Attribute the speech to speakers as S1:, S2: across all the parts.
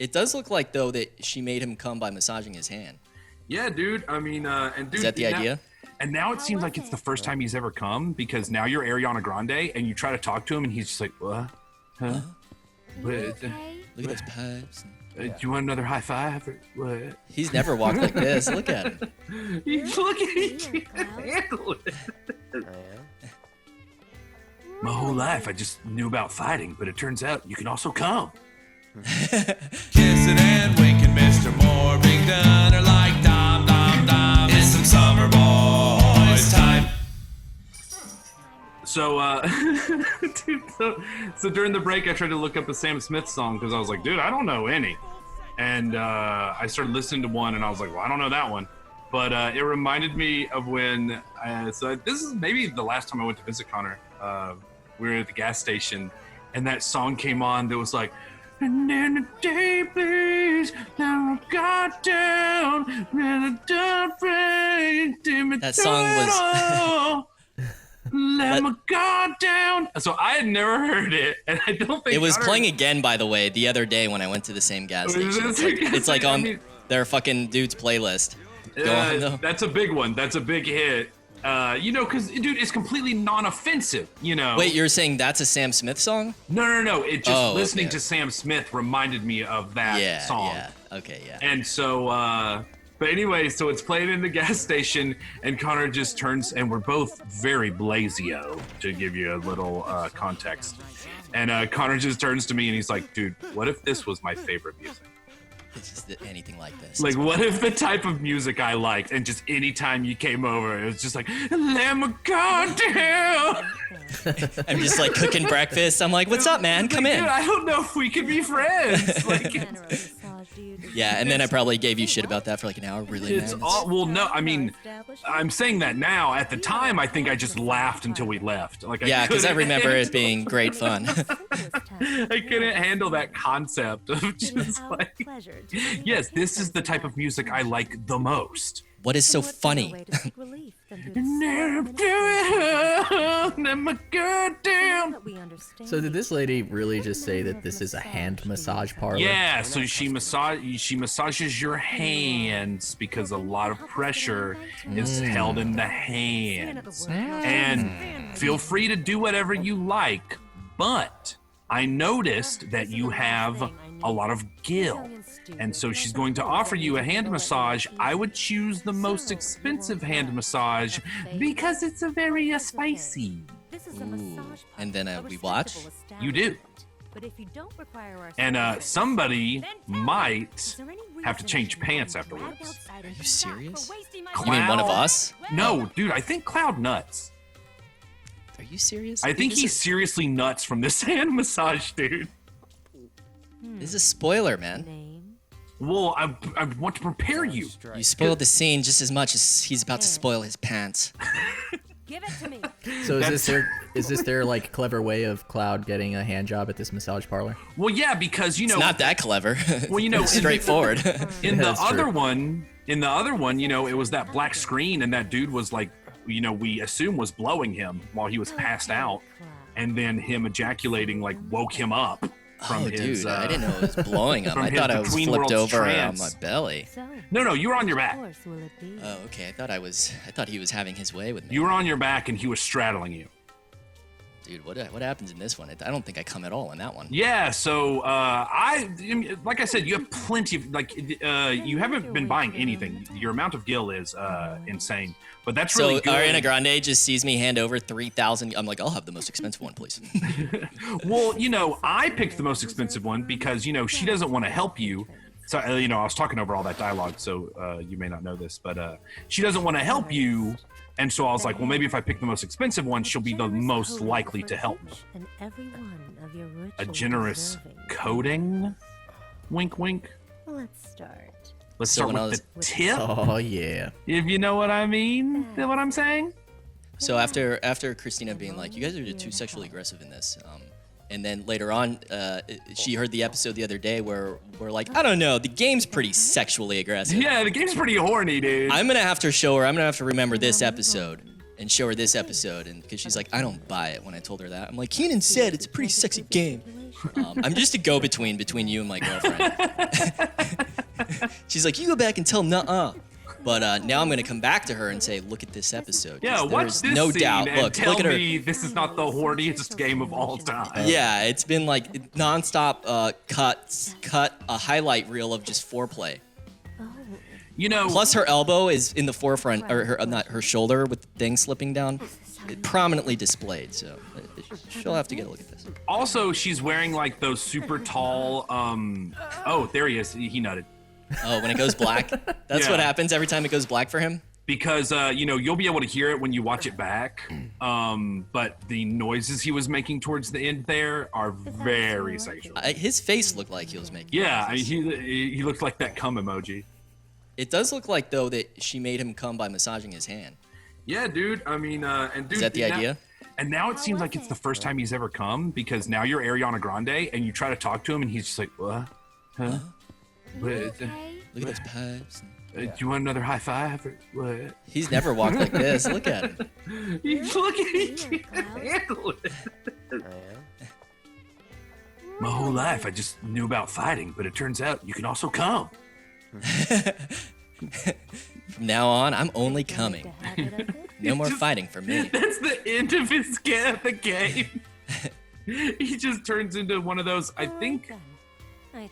S1: It does look like, though, that she made him come by massaging his hand.
S2: Yeah, dude. I mean, and dude,
S1: Is that the idea?
S2: And now it seems like it's the first time he's ever come because now you're Ariana Grande and you try to talk to him and he's just like, what? Huh? What?
S1: Look at those pipes.
S2: Do you want another high five? Or what?
S1: He's never walked like this. Look at him.
S2: He's looking. He can't handle it. My whole life I just knew about fighting, but it turns out you can also come.
S3: Kissing and winking, Mr. Morvington are like dom dom dom. It's some Summerboys time.
S2: So, dude, so during the break, I tried to look up a Sam Smith song because I was like, dude, I don't know any. And I started listening to one, and I was like, well, I don't know that one. But it reminded me of when, so this is maybe the last time I went to visit Connor. We were at the gas station, and that song came on that was like, and then the day please, now I got down,
S1: That song was...
S2: Let my guard down. So I had never heard it, and I don't think
S1: It was playing again, by the way, the other day when I went to the same gas station. It's like on their fucking dude's playlist. Go on, though.
S2: That's a big one. That's a big hit. You know, because, dude, it's completely non-offensive, you know.
S1: Wait, you're saying that's a Sam Smith song?
S2: No. It just listening to Sam Smith reminded me of that song.
S1: Yeah. Okay, yeah.
S2: And so, but anyway, so it's playing in the gas station, and Connor just turns, and we're both very blazio, to give you a little context. And Connor just turns to me, and he's like, dude, what if this was my favorite music?
S1: It's just anything like this.
S2: Like, what if the type of music I liked, and just any time you came over, it was just like, let me go down.
S1: I'm just like cooking breakfast. I'm like, what's up, man? Come in.
S2: Dude, I don't know if we could be friends. Like,
S1: yeah, and then I probably gave you shit about that for like an hour. Really,
S2: it's
S1: man?
S2: all, well, no, I mean, I'm saying that now. At the time, I think I just laughed until we left. Like,
S1: Yeah, because I remember it being great fun.
S2: I couldn't handle that concept of just like, yes, this is the type of music I like the most.
S1: What is so funny?
S4: So did this lady really just say that this is a hand massage parlor?
S2: Yeah, so she massages your hands because a lot of pressure is held in the hands. And feel free to do whatever you like, but I noticed that you have a lot of gill. And so she's going to offer you a hand massage. I would choose the most expensive hand massage because it's a very spicy.
S1: Ooh. And then we watch?
S2: You do. And somebody might have to change pants afterwards.
S1: Are you serious? You mean one of us?
S2: No, dude, I think Cloud nuts.
S1: Are you serious?
S2: I think he's seriously nuts from this hand massage, dude.
S1: This is a spoiler, man.
S2: Well, I want to prepare you.
S1: You spoiled the scene just as much as he's about to spoil his pants.
S5: Give it to me.
S4: So is this their like clever way of Cloud getting a hand job at this massage parlor?
S2: Well, yeah, because you know
S1: It's not that clever.
S2: Well, you know,
S1: it's straightforward.
S2: In the
S4: That's
S2: other
S4: true.
S2: one, you know, it was that black screen, and that dude was like, you know, we assume was blowing him while he was passed out, and then him ejaculating like woke him up from his.
S1: Dude, I didn't know it was blowing up.
S2: from
S1: I
S2: his
S1: thought I was
S2: between
S1: flipped
S2: worlds
S1: over on
S2: trance.
S1: my belly.
S2: No, you were on your back.
S1: Oh, okay. I thought he was having his way with me.
S2: You were on your back, and he was straddling you.
S1: Dude, what happens in this one? I don't think I come at all in that one.
S2: Yeah, so like I said, you have plenty of you haven't been buying anything. Your amount of gill is insane, but that's really
S1: So
S2: good.
S1: Ariana Grande just sees me hand over 3,000. I'm like, I'll have the most expensive one, please.
S2: Well, you know, I picked the most expensive one because you know she doesn't want to help you. So you know, I was talking over all that dialogue, so you may not know this, but she doesn't want to help you. And so I was like, well, maybe if I pick the most expensive one, she'll be the most likely to help me. A generous coating? Wink, wink.
S5: Let's start.
S2: Let's
S1: So
S2: start
S1: when I
S2: with the tip,
S4: Oh yeah.
S2: if you know what I mean. You know what I'm saying?
S1: So after Christina being like, you guys are too sexually aggressive in this, and then later on, she heard the episode the other day where we're like, I don't know, the game's pretty sexually aggressive.
S2: Yeah, the game's pretty horny, dude.
S1: I'm gonna have to show her. I'm gonna have to remember this episode and show her this episode, and because she's like, I don't buy it when I told her that. I'm like, Keenan said it's a pretty sexy game. I'm just a go-between between you and my girlfriend. She's like, you go back and tell nuh-uh. But now I'm going to come back to her and say, look at this episode.
S2: Yeah, watch this
S1: no
S2: scene
S1: doubt.
S2: and
S1: Look
S2: tell
S1: at her.
S2: me this is not the horniest game of all time.
S1: Yeah, it's been like nonstop cut a highlight reel of just foreplay.
S2: You know,
S1: Plus her elbow is in the forefront, or her, not her shoulder with the thing slipping down, prominently displayed. So she'll have to get a look at this.
S2: also she's wearing like those super tall. Oh, there he is. He nutted.
S1: Oh, when it goes black, that's
S2: Yeah.
S1: what happens every time it goes black for him.
S2: Because you know, you'll be able to hear it when you watch it back. But the noises he was making towards the end there are very sexual.
S1: His face looked like he was making.
S2: Yeah, I mean,
S1: noises.
S2: he looked like that cum emoji.
S1: It does look like though that she made him come by massaging his hand.
S2: Yeah, dude. I mean, and dude,
S1: Is that the
S2: now-
S1: idea?
S2: And now it seems like it's the first time he's ever come, because now you're Ariana Grande and you try to talk to him and he's just like, what? Huh? What?
S1: Look at those pipes.
S2: Do you want another high five? Or what?
S1: He's never walked like this. Look at him.
S2: He's looking at you. Handle it. My whole life I just knew about fighting, but it turns out you can also come.
S1: From now on, I'm only coming. No more fighting for me.
S2: That's the end of the game. He just turns into one of those, I think,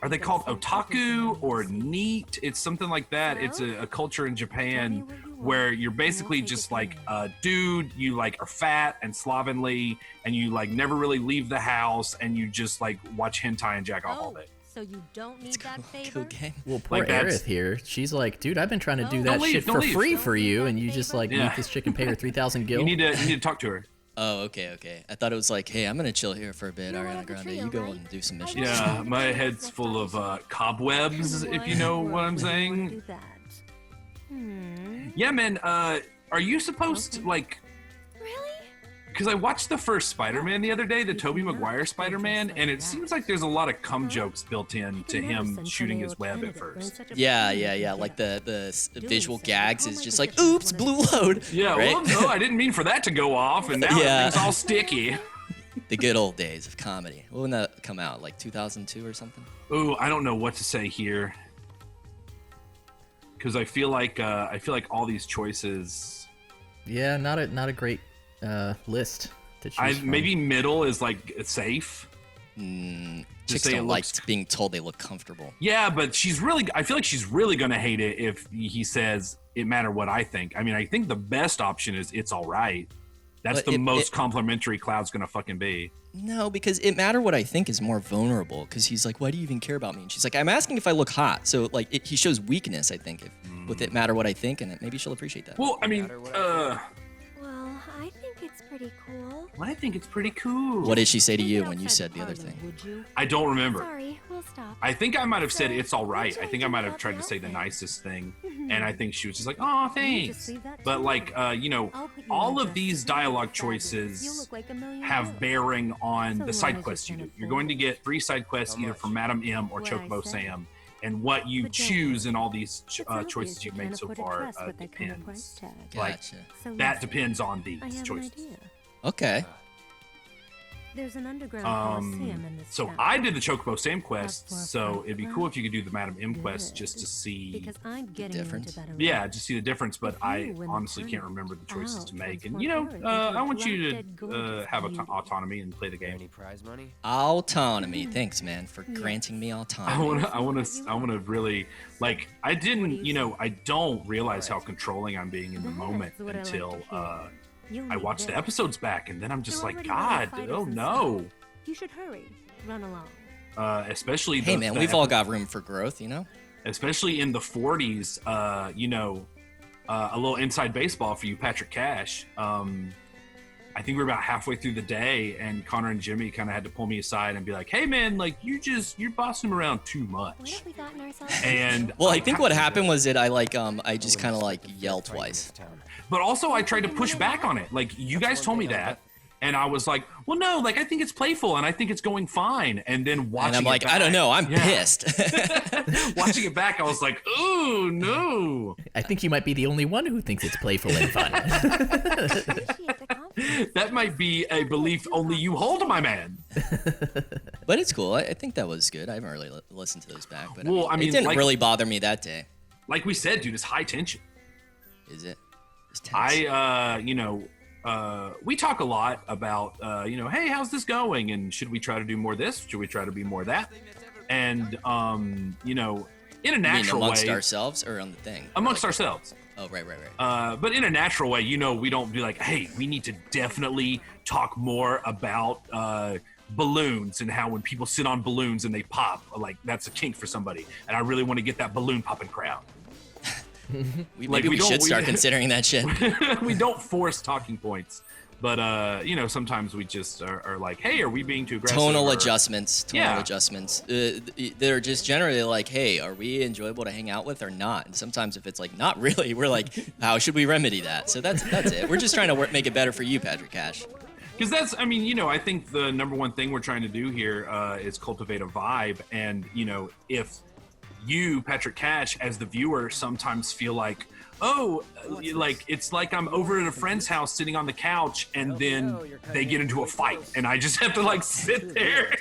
S2: are they called otaku or neat? It's something like that. It's a culture in Japan where you're basically just like a dude, you like are fat and slovenly, and you like never really leave the house, and you just like watch hentai and jack off all day.
S5: So you don't need that favor?
S1: Cool game.
S4: Well, poor
S2: Like, that's-
S4: Aerith here. She's like, dude, I've been trying to do that
S2: Don't leave,
S4: shit
S2: don't
S4: for
S2: leave.
S4: free for you, and you just like
S2: Yeah.
S4: meet this chick and pay her 3,000 gil.
S2: You need to talk to her.
S1: Oh, okay. I thought it was like, hey, I'm gonna chill here for a bit,
S5: You're one
S1: Ariana
S5: of the
S1: Grande.
S5: trio,
S1: You go
S5: right?
S1: and do some missions.
S2: Yeah, my head's full of cobwebs, if you know what I'm saying.
S5: Do that.
S2: Yeah, man. Are you supposed to like?
S5: Really?
S2: Because I watched the first Spider-Man the other day, the Tobey Maguire Spider-Man, and it seems like there's a lot of cum jokes built in to him shooting his web at first.
S1: Yeah. Like the visual gags is just like, oops, blue load.
S2: Yeah,
S1: right?
S2: well, no, I didn't mean for that to go off, and now
S1: Yeah.
S2: everything's all sticky.
S1: The good old days of comedy. When did that come out? Like 2002 or something?
S2: Ooh, I don't know what to say here, because I feel like all these choices.
S4: Yeah, not a great list to choose from.
S2: Maybe middle is like safe.
S1: Chicks
S2: say it
S1: don't like
S2: looks-
S1: being told they look comfortable.
S2: Yeah, but I feel like she's really gonna hate it if he says it matter what I think. I mean, I think the best option is it's all right. That's
S1: But
S2: the most complimentary Cloud's gonna fucking be.
S1: No, because it matter what I think is more vulnerable. Because he's like, why do you even care about me? And she's like, I'm asking if I look hot. So like, he shows weakness. I think with it matter what I think, and maybe she'll appreciate that.
S2: Well, I mean,
S5: Well, I think it's pretty cool.
S2: I think it's pretty cool.
S1: What did she say to you when you said the other thing?
S5: Would you?
S2: I don't remember.
S5: Sorry, we'll stop.
S2: I think I might have said it's all right. I think I might have tried to say the nicest thing, and I think she was just like, "Oh, thanks." But like, you know, all of these dialogue choices have bearing on the side quests you do. You're going to get 3 side quests either from Madam M or Chocobo Sam, and what you choose in all these choices you've made so far depends. Like,
S1: Gotcha.
S2: that depends on these choices.
S1: Okay.
S5: There's an underground coliseum in this
S2: So
S5: town.
S2: I did the Chocobo Sam quest,
S5: That's
S2: so
S5: for
S2: it'd be
S5: fun.
S2: cool if you could do the Madam M quest just to see.
S5: Because I'm getting
S1: difference?
S5: into better
S2: Yeah, just see the difference, but
S5: If
S2: I
S5: you win the
S2: honestly can't
S5: tournament,
S2: remember the choices to
S5: I'll
S2: make. And
S5: transform
S2: you know,
S5: her into
S2: I
S5: a
S2: want you
S5: drop-dead
S2: to
S5: gorgeous
S2: have
S5: beauty.
S2: autonomy and play the game.
S6: Any prize money?
S1: Autonomy. Thanks, man, for granting me
S2: I
S1: autonomy.
S2: want to really like. I didn't, you know, I don't realize how controlling I'm being in the
S5: That's
S2: moment
S5: what I like
S2: until
S5: to hear. You'll
S2: I
S5: need
S2: watched the
S5: this.
S2: episodes back, and then I'm just
S5: You're
S2: like,
S5: already one of the
S2: God,
S5: fighters
S2: oh
S5: and
S2: no.
S5: stuff. You should hurry. Run along.
S2: Especially
S1: Hey,
S2: the,
S1: man,
S2: the
S1: we've all got room for growth, you know?
S2: especially in the 40s, you know, a little inside baseball for you, Patrick Cash. I think we're about halfway through the day, and Connor and Jimmy kind of had to pull me aside and be like, "Hey, man, like you're bossing him around too
S5: What
S2: much."
S5: have we gotten ourselves?
S2: And
S1: Well, I think what happened was that I just kind of like yelled twice.
S2: But also, I tried to push back on it. Like, you guys told me that, And I was like, well, no, like I think it's playful and I think it's going fine. And then watching
S1: And I'm like,
S2: it back,
S1: I don't know, I'm pissed.
S2: watching it back, I was like, ooh, no.
S4: I think you might be the only one who thinks it's playful and fun.
S2: That might be a belief only you hold, my man.
S1: But it's cool. I think that was good. I haven't really listened to those back, but
S2: Well, I mean,
S1: it didn't
S2: like-
S1: really bother me that day.
S2: Like we said, dude, it's high tension.
S1: Is it? It's tense.
S2: We talk a lot about, hey, how's this going? And should we try to do more of this? Should we try to be more of that? And, in a
S1: You mean
S2: natural
S1: amongst
S2: way.
S1: ourselves or on the thing?
S2: Amongst ourselves.
S1: Oh, right.
S2: But in a natural way, we don't be like, hey, we need to definitely talk more about balloons and how when people sit on balloons and they pop, like that's a kink for somebody. And I really want to get that balloon popping crowd.
S1: Maybe we should start considering that shit.
S2: We don't force talking points. But, sometimes we just are like, hey, are we being too aggressive?
S1: Tonal adjustments.
S2: Yeah.
S1: They're just generally like, hey, are we enjoyable to hang out with or not? And sometimes if it's like, not really, we're like, how should we remedy that? So that's it. We're just trying to make it better for you, Patrick Cash.
S2: Because I think the number one thing we're trying to do here is cultivate a vibe. And, if you, Patrick Cash, as the viewer, sometimes feel like, like it's like I'm over at a friend's house sitting on the couch and then they get into a fight and I just have to like sit there.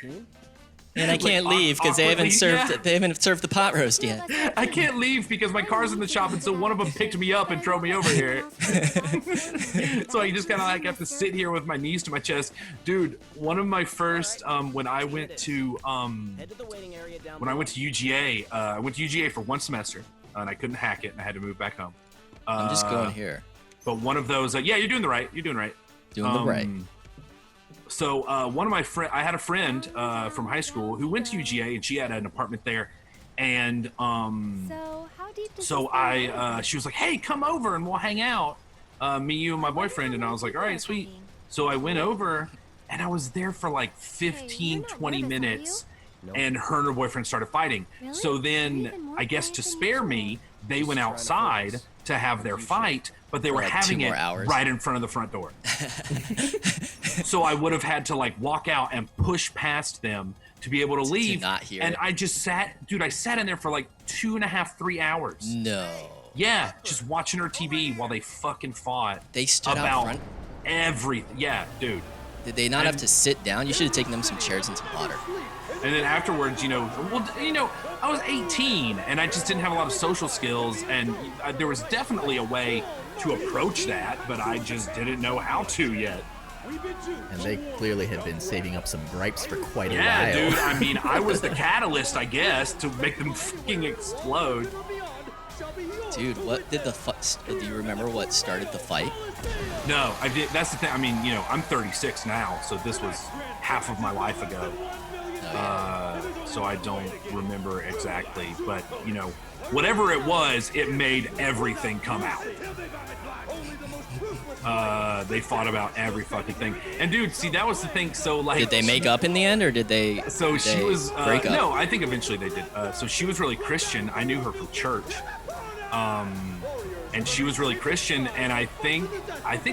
S1: And I can't leave because they haven't served the pot roast yet.
S2: I can't leave because my car's in the shop and so one of them picked me up and drove me over here. So I just kind of like have to sit here with my knees to my chest. Dude, one of my first, when I went to UGA, I went to UGA for one semester and I couldn't hack it and I had to move back home.
S1: I'm just going here.
S2: But one of those, you're doing the right. You're doing right.
S1: Doing the right.
S2: So one of my I had a friend from high school who went to UGA and she had an apartment there, and she was like, hey, come over and we'll hang out, me, you, and my boyfriend, and I was like, all right, sweet. So I went over and I was there for like 15, 20 minutes, and her and her boyfriend started fighting. So then I guess to spare me, they went outside to have their fight, but they were
S1: like
S2: having
S1: 2
S2: it
S1: more hours.
S2: right in front of the front door. So I would have had to like walk out and push past them to be able to leave.
S1: not hear
S2: and
S1: it.
S2: I just sat in there for like 2.5, 3 hours.
S1: No.
S2: Yeah, just watching her TV while they fucking fought.
S1: They stood out
S2: about
S1: front?
S2: everything. Yeah, dude.
S1: Did they not have to sit down? You should have taken them some chairs and some water.
S2: And then afterwards, I was 18 and I just didn't have a lot of social skills, and there was definitely a way to approach that, but I just didn't know how to yet.
S4: And they clearly had been saving up some gripes for quite a
S2: Yeah,
S4: while.
S2: dude, I mean, I was the catalyst, I guess, to make them fucking explode.
S1: Dude, what did do you remember what started the fight?
S2: No, I did. That's the thing. I mean, I'm 36 now, so this was half of my life ago. So I don't remember exactly, but whatever it was, it made everything come out. They fought about every fucking thing. And dude, see, that was the thing. So like,
S1: Did they make up in the end, or did they?
S2: So she was
S1: break up?
S2: No, I think eventually they did. So she was really Christian. I knew her from church, and she was really Christian. And I think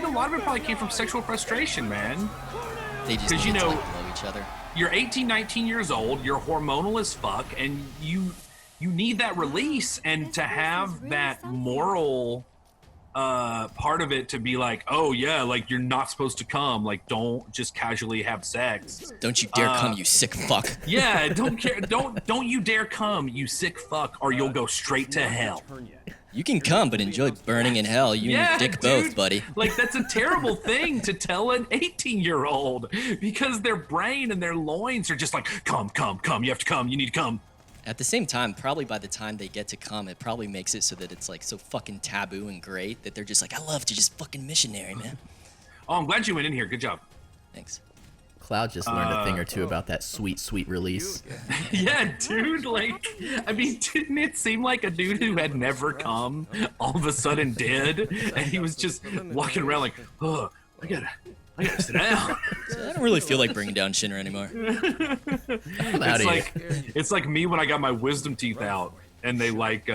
S2: a lot of it probably came from sexual frustration, man.
S1: They just
S2: 'Cause,
S1: needed to like, love each other.
S2: You're 18, 19 years old. You're hormonal as fuck, and you need that release, and to have that moral part of it to be like, oh yeah, like you're not supposed to come, like don't just casually have sex.
S1: Don't you dare come, you sick fuck.
S2: Yeah, don't you dare come, you sick fuck, or you'll go straight to hell.
S1: You can come, but enjoy burning in hell. You and your dick both,
S2: dude,
S1: buddy.
S2: Like that's a terrible thing to tell an 18-year-old because their brain and their loins are just like, come, you have to come, you need to come.
S1: At the same time, probably by the time they get to come, it probably makes it so that it's like so fucking taboo and great that they're just like, I love to just fucking missionary, man.
S2: Oh, I'm glad you went in here. Good job.
S1: Thanks.
S4: Cloud just learned a thing or two about that sweet, sweet release.
S2: Yeah, dude, like, I mean, didn't it seem like a dude who had never come all of a sudden did? And he was just walking around like, oh, I gotta sit down.
S1: So I don't really feel like bringing down Shinra anymore.
S2: It's like me when I got my wisdom teeth out and they like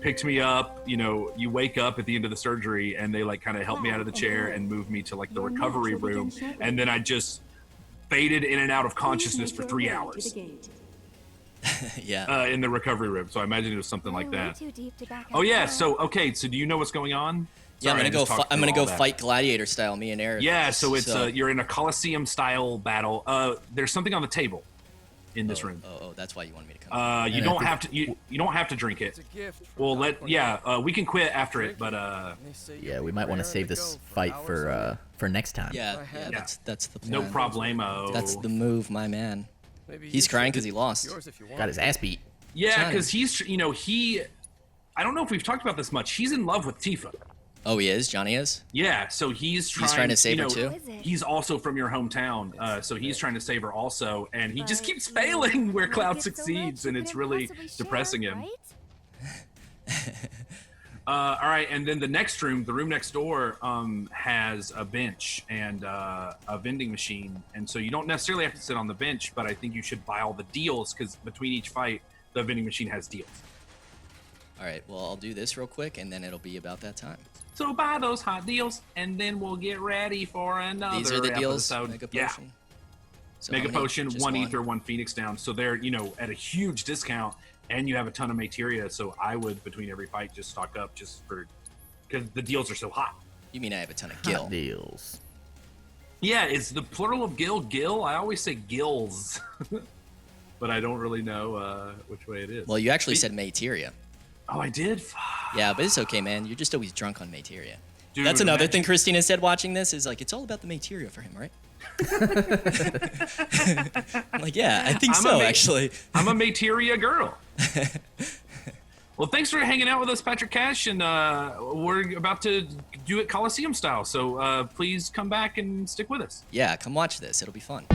S2: picked me up. You know, you wake up at the end of the surgery, and they like kind of helped me out of the chair and moved me to like the recovery room, and then I just faded in and out of consciousness for 3 hours.
S1: Yeah.
S2: In the recovery room. So I imagine it was something like that. Oh yeah. So okay. So do you know what's going on?
S1: Yeah,
S2: Sorry,
S1: I'm gonna go. I'm gonna
S2: all
S1: go
S2: that.
S1: fight gladiator style. Me and Eric.
S2: Yeah. So it's you're in a Coliseum style battle. There's something on the table in this room.
S1: Oh, that's why you wanted me to come.
S2: You don't have to. You don't have to drink it. Well, we can quit after it, but
S4: Yeah, we might want to save this fight for next time.
S1: Yeah. That's the plan.
S2: no problemo.
S1: That's the move, my man. He's crying because he lost.
S4: Got his ass beat.
S2: Yeah,
S1: Johnny.
S2: because he's I don't know if we've talked about this much. He's in love with Tifa.
S1: Oh, he is. Johnny is.
S2: Yeah, so he's trying
S1: to save her
S2: you know,
S1: too?
S2: He's also from your hometown, so he's trying to save her also, and he just keeps failing where Cloud succeeds, and it's really depressing him. All right, and then the next room, the room next door, has a bench and a vending machine, and so you don't necessarily have to sit on the bench, but I think you should buy all the deals, because between each fight, the vending machine has deals.
S1: All right. Well, I'll do this real quick, and then it'll be about that time.
S2: So buy those hot deals, and then we'll get ready for another
S1: These are the deals.
S2: episode.
S1: Mega
S2: Yeah.
S1: potion. So
S2: Mega
S1: how many?
S2: potion,
S1: Just
S2: 1 ether, 1 phoenix down. So they're, you know, at a huge discount, and you have a ton of materia. So I would, between every fight, just stock up just for, because the deals are so hot.
S1: You mean I have a ton of
S4: Hot
S1: gil?
S4: deals.
S2: Yeah, is the plural of gil? I always say gills, but I don't really know which way it is.
S1: Well, you actually said materia.
S2: Oh, I did?
S1: Yeah, but it's okay, man. You're just always drunk on materia.
S2: Dude,
S1: That's another thing
S2: imagine-
S1: Christina said watching this is like, it's all about the materia for him, right? I'm like, yeah, I think so, actually.
S2: I'm a materia girl. Well, thanks for hanging out with us, Patrick Cash, and we're about to do it Coliseum style, so please come back and stick with us.
S1: Yeah, come watch this. It'll be fun.